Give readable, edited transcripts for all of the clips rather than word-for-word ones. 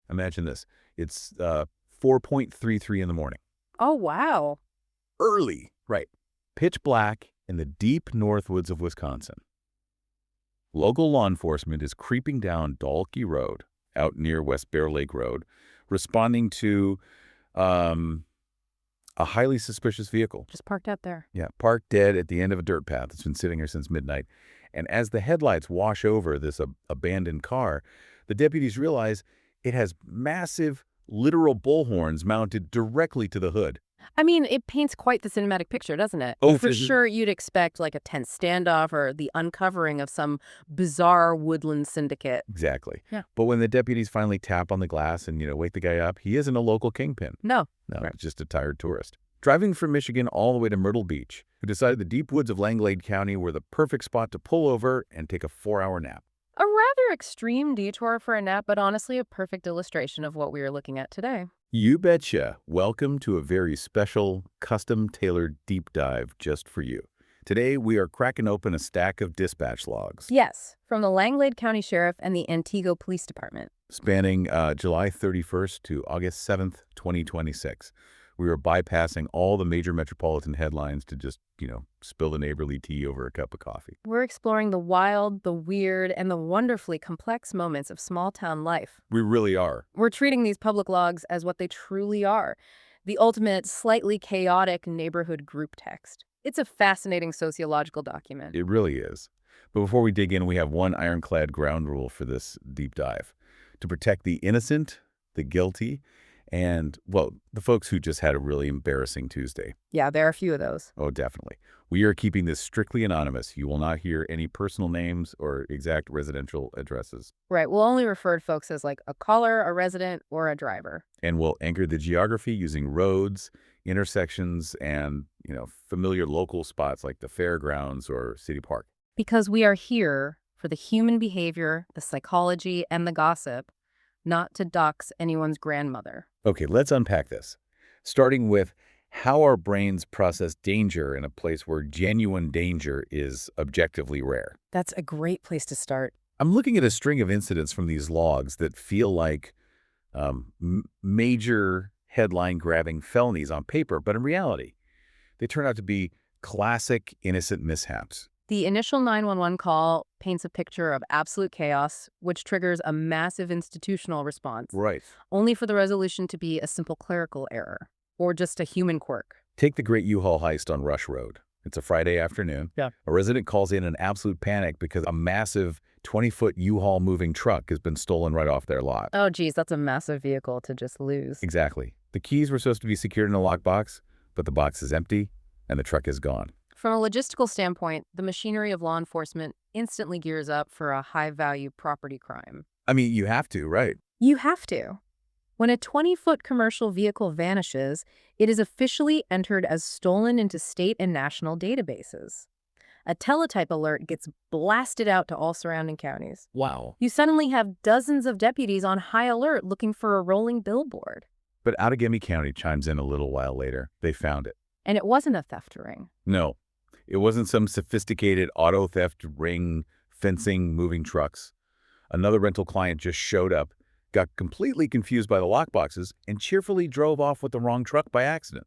Imagine this. It's 4:33 in the morning. Oh, wow. Early. Right. Pitch black in the deep Northwoods of Wisconsin. Local law enforcement is creeping down Dahlke Road, out near West Bear Lake Road, responding to a highly suspicious vehicle. Just parked out there. Yeah, parked dead at the end of a dirt path. It's been sitting here since midnight. And as the headlights wash over this abandoned car, the deputies realize it has massive, literal bullhorns mounted directly to the hood. I mean, it paints quite the cinematic picture, doesn't it? Oh, For sure, you'd expect like a tense standoff or the uncovering of some bizarre woodland syndicate. Exactly. Yeah. But when the deputies finally tap on the glass and, wake the guy up, he isn't a local kingpin. No. No, Right. just a tired tourist. Driving from Michigan all the way to Myrtle Beach, who decided the deep woods of Langlade County were the perfect spot to pull over and take a 4-hour nap. A rather extreme detour for a nap, but honestly a perfect illustration of what we are looking at today. You betcha. Welcome to a very special, custom-tailored deep dive just for you. Today, we are cracking open a stack of dispatch logs. Yes, from the Langlade County Sheriff and the Antigo Police Department. Spanning July 31st to August 7th, 2026. We were bypassing all the major metropolitan headlines to just, spill the neighborly tea over a cup of coffee. We're exploring the wild, the weird, and the wonderfully complex moments of small-town life. We really are. We're treating these public logs as what they truly are, the ultimate, slightly chaotic neighborhood group text. It's a fascinating sociological document. It really is. But before we dig in, we have one ironclad ground rule for this deep dive. To protect the innocent, the guilty, and, the folks who just had a really embarrassing Tuesday. Yeah, there are a few of those. Oh, definitely. We are keeping this strictly anonymous. You will not hear any personal names or exact residential addresses. Right, we'll only refer to folks as like a caller, a resident, or a driver. And we'll anchor the geography using roads, intersections, and, familiar local spots like the fairgrounds or city park. Because we are here for the human behavior, the psychology, and the gossip, not to dox anyone's grandmother. Okay, let's unpack this. Starting with how our brains process danger in a place where genuine danger is objectively rare. That's a great place to start. I'm looking at a string of incidents from these logs that feel like major headline-grabbing felonies on paper, but in reality, they turn out to be classic innocent mishaps. The initial 911 call paints a picture of absolute chaos, which triggers a massive institutional response, Right. only for the resolution to be a simple clerical error or just a human quirk. Take the Great U-Haul heist on Rush Road. It's a Friday afternoon. Yeah. A resident calls in an absolute panic because a massive 20-foot U-Haul moving truck has been stolen right off their lot. Oh, geez, that's a massive vehicle to just lose. Exactly. The keys were supposed to be secured in a lockbox, but the box is empty and the truck is gone. From a logistical standpoint, the machinery of law enforcement instantly gears up for a high-value property crime. I mean, you have to, right? You have to. When a 20-foot commercial vehicle vanishes, it is officially entered as stolen into state and national databases. A teletype alert gets blasted out to all surrounding counties. Wow. You suddenly have dozens of deputies on high alert looking for a rolling billboard. But Outagamie County chimes in a little while later. They found it. And it wasn't a theft ring. No, it wasn't some sophisticated auto theft ring, fencing, moving trucks. Another rental client just showed up, got completely confused by the lockboxes, and cheerfully drove off with the wrong truck by accident.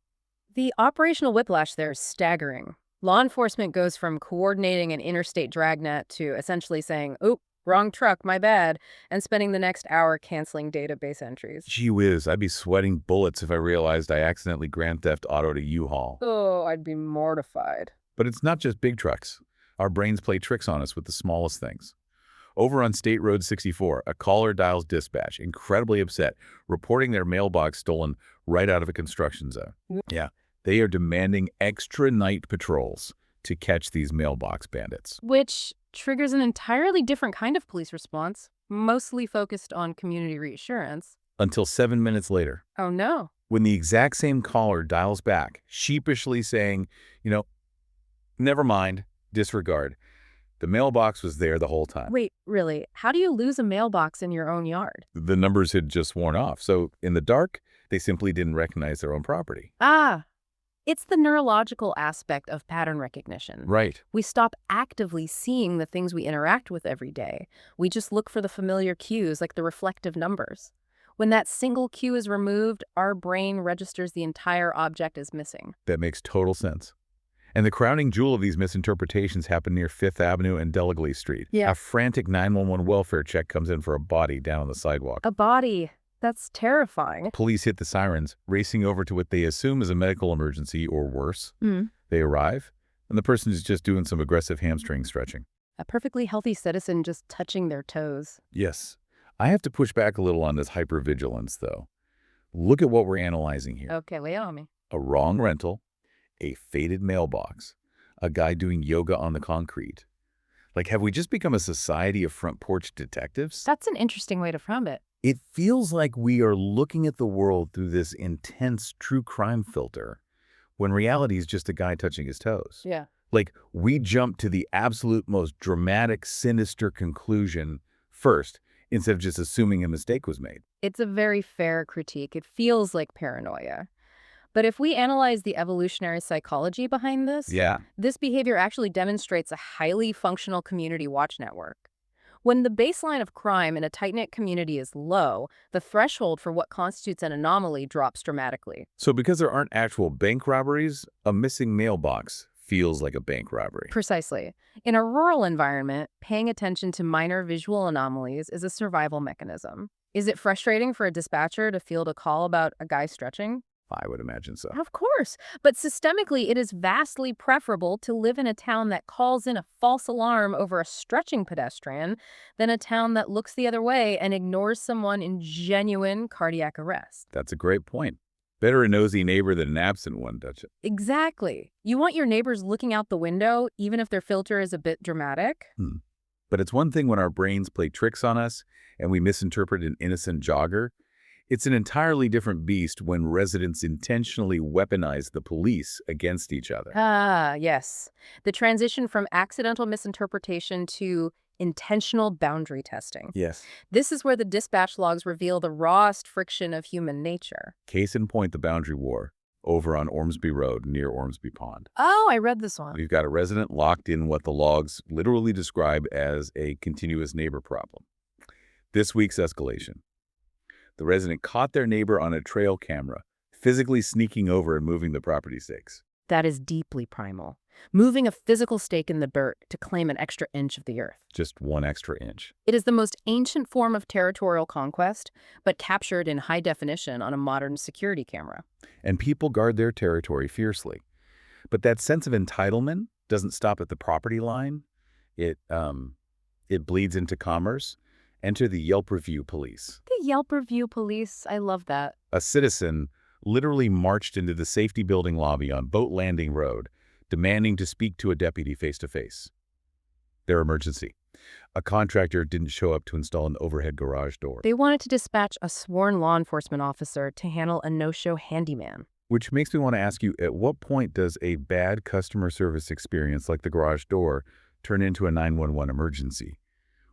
The operational whiplash there is staggering. Law enforcement goes from coordinating an interstate dragnet to essentially saying, "Oop, wrong truck, my bad," and spending the next hour canceling database entries. Gee whiz, I'd be sweating bullets if I realized I accidentally grand theft autoed a U-Haul. Oh, I'd be mortified. But it's not just big trucks. Our brains play tricks on us with the smallest things. Over on State Road 64, a caller dials dispatch, incredibly upset, reporting their mailbox stolen right out of a construction zone. Yeah, they are demanding extra night patrols to catch these mailbox bandits. Which triggers an entirely different kind of police response, mostly focused on community reassurance. Until 7 minutes later, Oh, no. when the exact same caller dials back, sheepishly saying, never mind, disregard. The mailbox was there the whole time. Wait, really? How do you lose a mailbox in your own yard? The numbers had just worn off, so in the dark, they simply didn't recognize their own property. Ah, it's the neurological aspect of pattern recognition. Right. We stop actively seeing the things we interact with every day. We just look for the familiar cues like the reflective numbers. When that single cue is removed, our brain registers the entire object as missing. That makes total sense. And the crowning jewel of these misinterpretations happened near Fifth Avenue and Langlade Street. Yeah. A frantic 911 welfare check comes in for a body down on the sidewalk. A body. That's terrifying. Police hit the sirens, racing over to what they assume is a medical emergency or worse. They arrive, and the person is just doing some aggressive hamstring stretching. A perfectly healthy citizen just touching their toes. Yes. I have to push back a little on this hypervigilance, though. Look at what we're analyzing here. Okay, lay on me. A wrong rental, a faded mailbox, a guy doing yoga on the concrete. Like, have we just become a society of front porch detectives? That's an interesting way to frame it. It feels like we are looking at the world through this intense true crime filter, when reality is just a guy touching his toes. Yeah. Like, we jump to the absolute most dramatic, sinister conclusion first, instead of just assuming a mistake was made. It's a very fair critique. It feels like paranoia. But if we analyze the evolutionary psychology behind this, this behavior actually demonstrates a highly functional community watch network. When the baseline of crime in a tight-knit community is low, the threshold for what constitutes an anomaly drops dramatically. So because there aren't actual bank robberies, a missing mailbox feels like a bank robbery. Precisely. In a rural environment, paying attention to minor visual anomalies is a survival mechanism. Is it frustrating for a dispatcher to field a call about a guy stretching? I would imagine so. Of course. But systemically, it is vastly preferable to live in a town that calls in a false alarm over a stretching pedestrian than a town that looks the other way and ignores someone in genuine cardiac arrest. That's a great point. Better a nosy neighbor than an absent one, doesn't it? Exactly. You want your neighbors looking out the window, even if their filter is a bit dramatic? But it's one thing when our brains play tricks on us and we misinterpret an innocent jogger. It's an entirely different beast when residents intentionally weaponize the police against each other. Ah, yes. The transition from accidental misinterpretation to intentional boundary testing. Yes. This is where the dispatch logs reveal the rawest friction of human nature. Case in point, the boundary war over on Ormsby Road near Ormsby Pond. Oh, I read this one. We've got a resident locked in what the logs literally describe as a continuous neighbor problem. This week's escalation. The resident caught their neighbor on a trail camera, physically sneaking over and moving the property stakes. That is deeply primal. Moving a physical stake in the dirt to claim an extra inch of the earth. Just 1 extra inch. It is the most ancient form of territorial conquest, but captured in high definition on a modern security camera. And people guard their territory fiercely. But that sense of entitlement doesn't stop at the property line. It bleeds into commerce. Enter the Yelp review police. The Yelp review police, I love that. A citizen literally marched into the safety building lobby on Boat Landing Road, demanding to speak to a deputy face-to-face. Their emergency. A contractor didn't show up to install an overhead garage door. They wanted to dispatch a sworn law enforcement officer to handle a no-show handyman. Which makes me want to ask you, at what point does a bad customer service experience like the garage door turn into a 911 emergency?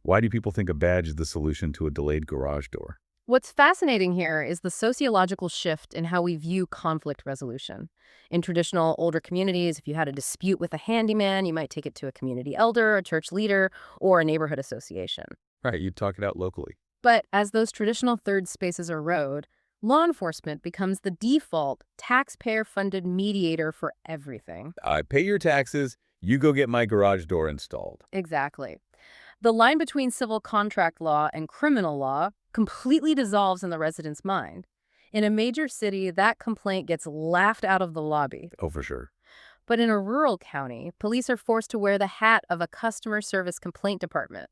Why do people think a badge is the solution to a delayed garage door? What's fascinating here is the sociological shift in how we view conflict resolution. In traditional older communities, if you had a dispute with a handyman, you might take it to a community elder, a church leader, or a neighborhood association. Right, you'd talk it out locally. But as those traditional third spaces erode, law enforcement becomes the default taxpayer-funded mediator for everything. I pay your taxes, you go get my garage door installed. Exactly. The line between civil contract law and criminal law completely dissolves in the resident's mind. In a major city, that complaint gets laughed out of the lobby. Oh, for sure. But in a rural county, police are forced to wear the hat of a customer service complaint department.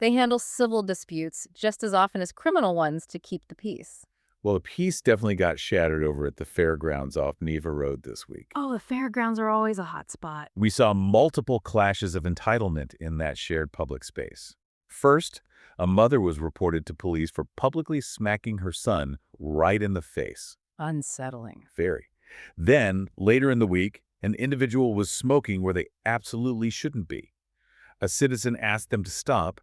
They handle civil disputes just as often as criminal ones to keep the peace. Well, the peace definitely got shattered over at the fairgrounds off Neva Road this week. Oh, the fairgrounds are always a hot spot. We saw multiple clashes of entitlement in that shared public space. First, a mother was reported to police for publicly smacking her son right in the face. Unsettling. Very. Then, later in the week, an individual was smoking where they absolutely shouldn't be. A citizen asked them to stop,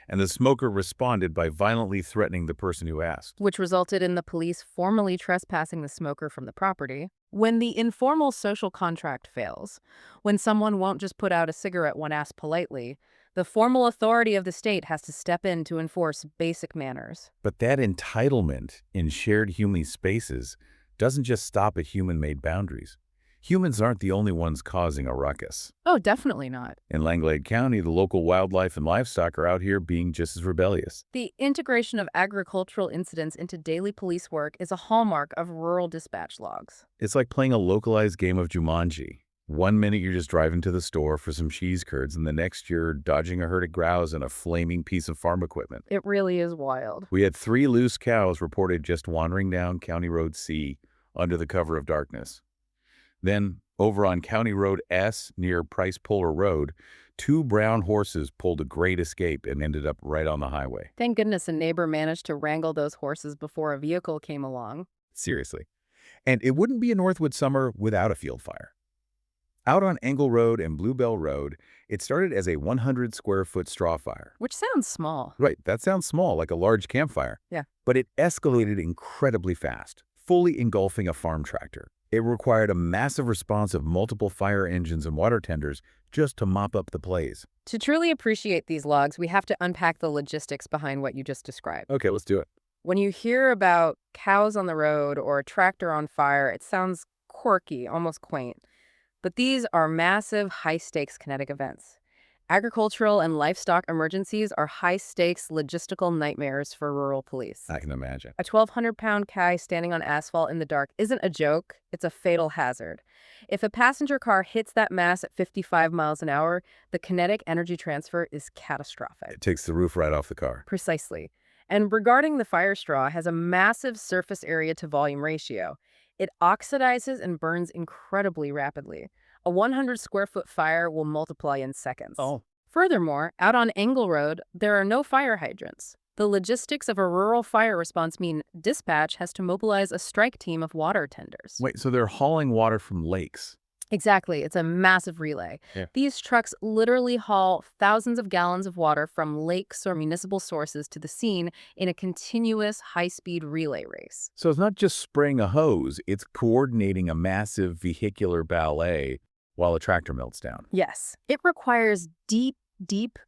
and the smoker responded by violently threatening the person who asked. Which resulted in the police formally trespassing the smoker from the property. When the informal social contract fails, when someone won't just put out a cigarette when asked politely, The formal authority of the state has to step in to enforce basic manners. But that entitlement in shared human spaces doesn't just stop at human-made boundaries. Humans aren't the only ones causing a ruckus. Oh, definitely not. In Langlade County, the local wildlife and livestock are out here being just as rebellious. The integration of agricultural incidents into daily police work is a hallmark of rural dispatch logs. It's like playing a localized game of Jumanji. One minute you're just driving to the store for some cheese curds, and the next you're dodging a herd of grouse and a flaming piece of farm equipment. It really is wild. We had 3 loose cows reported just wandering down County Road C under the cover of darkness. Then, over on County Road S near Price Puller Road, 2 brown horses pulled a great escape and ended up right on the highway. Thank goodness a neighbor managed to wrangle those horses before a vehicle came along. Seriously. And it wouldn't be a Northwood summer without a field fire. Out on Angle Road and Bluebell Road, it started as a 100-square-foot straw fire. Which sounds small. Right, that sounds small, like a large campfire. Yeah. But it escalated incredibly fast, fully engulfing a farm tractor. It required a massive response of multiple fire engines and water tenders just to mop up the blaze. To truly appreciate these logs, we have to unpack the logistics behind what you just described. Okay, let's do it. When you hear about cows on the road or a tractor on fire, it sounds quirky, almost quaint. But these are massive, high-stakes kinetic events. Agricultural and livestock emergencies are high-stakes logistical nightmares for rural police. I can imagine. A 1,200-pound cow standing on asphalt in the dark isn't a joke, it's a fatal hazard. If a passenger car hits that mass at 55 miles an hour, the kinetic energy transfer is catastrophic. It takes the roof right off the car. Precisely. And regarding the fire straw, has a massive surface area to volume ratio. It oxidizes and burns incredibly rapidly. A 100-square-foot fire will multiply in seconds. Oh. Furthermore, out on Angle Road, there are no fire hydrants. The logistics of a rural fire response mean dispatch has to mobilize a strike team of water tenders. Wait, so they're hauling water from lakes? Exactly. It's a massive relay. Yeah. These trucks literally haul thousands of gallons of water from lakes or municipal sources to the scene in a continuous high-speed relay race. So it's not just spraying a hose, it's coordinating a massive vehicular ballet while a tractor melts down. Yes. It requires deep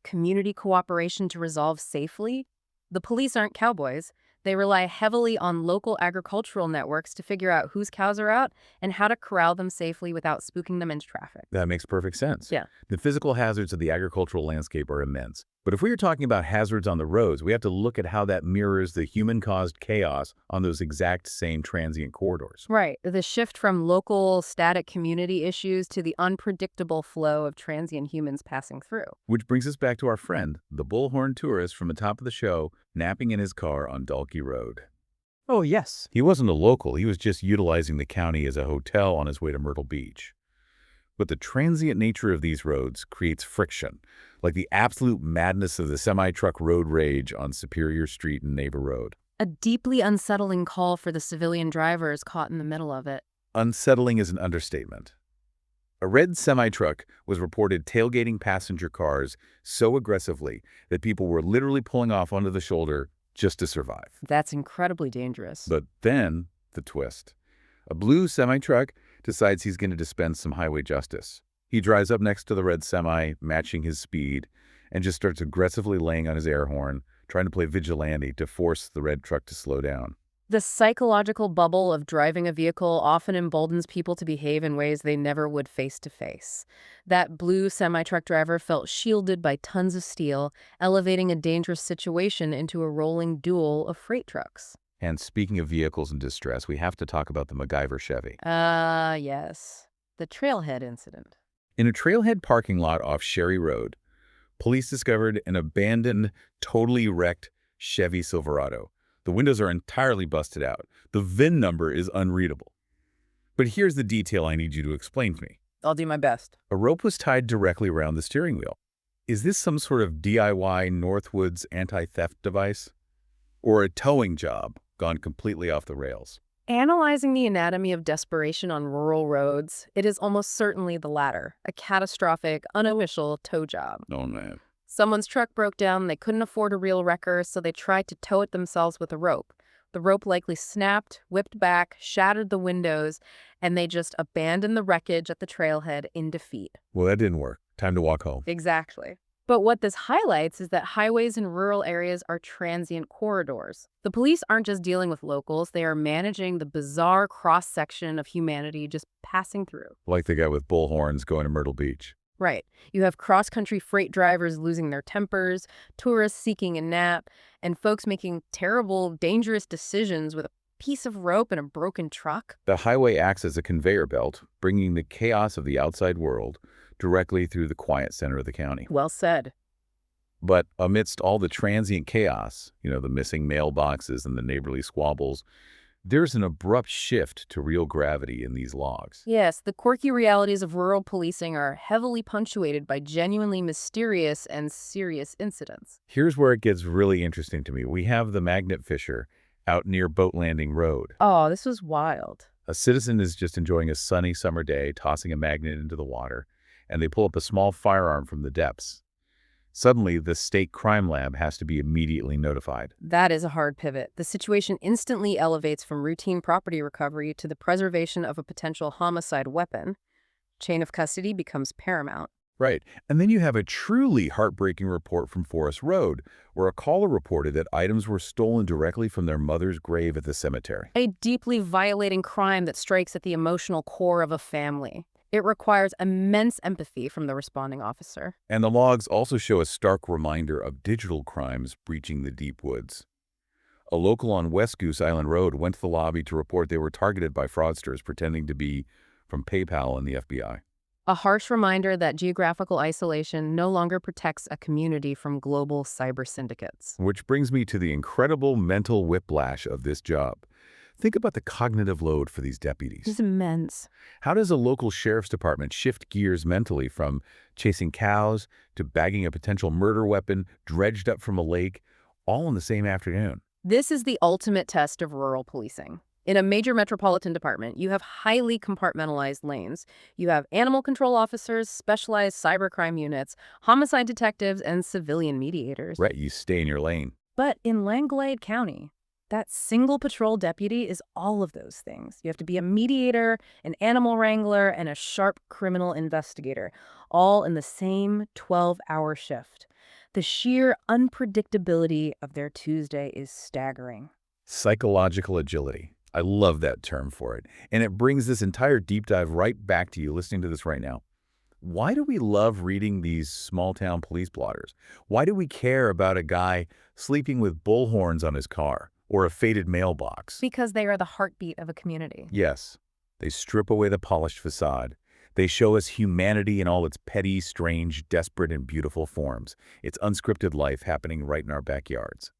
community cooperation to resolve safely. The police aren't cowboys. They rely heavily on local agricultural networks to figure out whose cows are out and how to corral them safely without spooking them into traffic. That makes perfect sense. Yeah. The physical hazards of the agricultural landscape are immense. But if we are talking about hazards on the roads, we have to look at how that mirrors the human-caused chaos on those exact same transient corridors. Right. The shift from local static community issues to the unpredictable flow of transient humans passing through. Which brings us back to our friend, the bullhorn tourist from the top of the show, napping in his car on Dahlke Road. Oh, yes. He wasn't a local, he was just utilizing the county as a hotel on his way to Myrtle Beach. But the transient nature of these roads creates friction, like the absolute madness of the semi-truck road rage on Superior Street and Neighbor Road. A deeply unsettling call for the civilian drivers caught in the middle of it. Unsettling is an understatement. A red semi-truck was reported tailgating passenger cars so aggressively that people were literally pulling off onto the shoulder just to survive. That's incredibly dangerous. But then, the twist. A blue semi-truck decides he's going to dispense some highway justice. He drives up next to the red semi, matching his speed, and just starts aggressively laying on his air horn, trying to play vigilante to force the red truck to slow down. The psychological bubble of driving a vehicle often emboldens people to behave in ways they never would face to face. That blue semi-truck driver felt shielded by tons of steel, elevating a dangerous situation into a rolling duel of freight trucks. And speaking of vehicles in distress, we have to talk about the MacGyver Chevy. Yes. The trailhead incident. In a trailhead parking lot off Sherry Road, police discovered an abandoned, totally wrecked Chevy Silverado. The windows are entirely busted out. The VIN number is unreadable. But here's the detail I need you to explain to me. I'll do my best. A rope was tied directly around the steering wheel. Is this some sort of DIY Northwoods anti-theft device? Or a towing job gone completely off the rails? Analyzing the anatomy of desperation on rural roads, it is almost certainly the latter, a catastrophic, unofficial tow job. Oh, man. Someone's truck broke down, they couldn't afford a real wrecker, so they tried to tow it themselves with a rope. The rope likely snapped, whipped back, shattered the windows, and they just abandoned the wreckage at the trailhead in defeat. Well, that didn't work. Time to walk home. Exactly. But what this highlights is that highways in rural areas are transient corridors. The police aren't just dealing with locals, they are managing the bizarre cross-section of humanity just passing through. Like the guy with bullhorns going to Myrtle Beach. Right. You have cross-country freight drivers losing their tempers, tourists seeking a nap, and folks making terrible, dangerous decisions with a piece of rope and a broken truck. The highway acts as a conveyor belt, bringing the chaos of the outside world directly through the quiet center of the county. Well said. But amidst all the transient chaos, the missing mailboxes and the neighborly squabbles, there's an abrupt shift to real gravity in these logs. Yes, the quirky realities of rural policing are heavily punctuated by genuinely mysterious and serious incidents. Here's where it gets really interesting to me. We have the magnet fisher out near Boat Landing Road. Oh, this was wild. A citizen is just enjoying a sunny summer day, tossing a magnet into the water, and they pull up a small firearm from the depths. Suddenly, the state crime lab has to be immediately notified. That is a hard pivot. The situation instantly elevates from routine property recovery to the preservation of a potential homicide weapon. Chain of custody becomes paramount. Right. And then you have a truly heartbreaking report from Forest Road, where a caller reported that items were stolen directly from their mother's grave at the cemetery. A deeply violating crime that strikes at the emotional core of a family. It requires immense empathy from the responding officer. And the logs also show a stark reminder of digital crimes breaching the deep woods. A local on West Goose Island Road went to the lobby to report they were targeted by fraudsters pretending to be from PayPal and the FBI. A harsh reminder that geographical isolation no longer protects a community from global cyber syndicates. Which brings me to the incredible mental whiplash of this job. Think about the cognitive load for these deputies. It's immense. How does a local sheriff's department shift gears mentally from chasing cows to bagging a potential murder weapon dredged up from a lake, all in the same afternoon? This is the ultimate test of rural policing. In a major metropolitan department, you have highly compartmentalized lanes. You have animal control officers, specialized cybercrime units, homicide detectives, and civilian mediators. Right, you stay in your lane. But in Langlade County, that single patrol deputy is all of those things. You have to be a mediator, an animal wrangler, and a sharp criminal investigator, all in the same 12-hour shift. The sheer unpredictability of their Tuesday is staggering. Psychological agility. I love that term for it. And it brings this entire deep dive right back to you listening to this right now. Why do we love reading these small-town police blotters? Why do we care about a guy sleeping with bullhorns on his car or a faded mailbox? Because they are the heartbeat of a community. Yes, they strip away the polished facade. They show us humanity in all its petty, strange, desperate, and beautiful forms. It's unscripted life happening right in our backyards.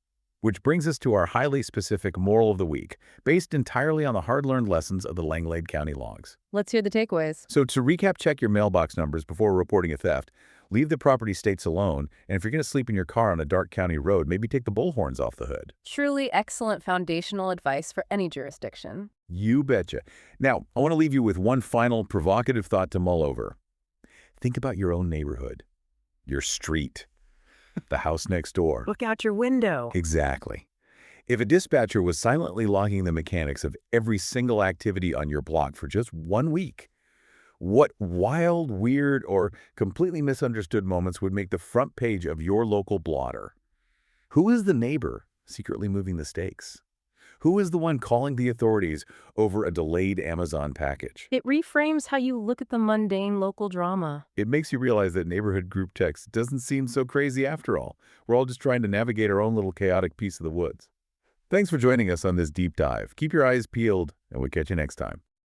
Which brings us to our highly specific moral of the week, based entirely on the hard-learned lessons of the Langlade County logs. Let's hear the takeaways. So to recap, check your mailbox numbers before reporting a theft. Leave the property states alone, and if you're going to sleep in your car on a dark county road, maybe take the bullhorns off the hood. Truly excellent foundational advice for any jurisdiction. You betcha. Now, I want to leave you with one final provocative thought to mull over. Think about your own neighborhood, your street, the house next door. Look out your window. Exactly. If a dispatcher was silently logging the mechanics of every single activity on your block for just 1 week, what wild, weird, or completely misunderstood moments would make the front page of your local blotter? Who is the neighbor secretly moving the stakes? Who is the one calling the authorities over a delayed Amazon package? It reframes how you look at the mundane local drama. It makes you realize that neighborhood group text doesn't seem so crazy after all. We're all just trying to navigate our own little chaotic piece of the woods. Thanks for joining us on this deep dive. Keep your eyes peeled, and we'll catch you next time.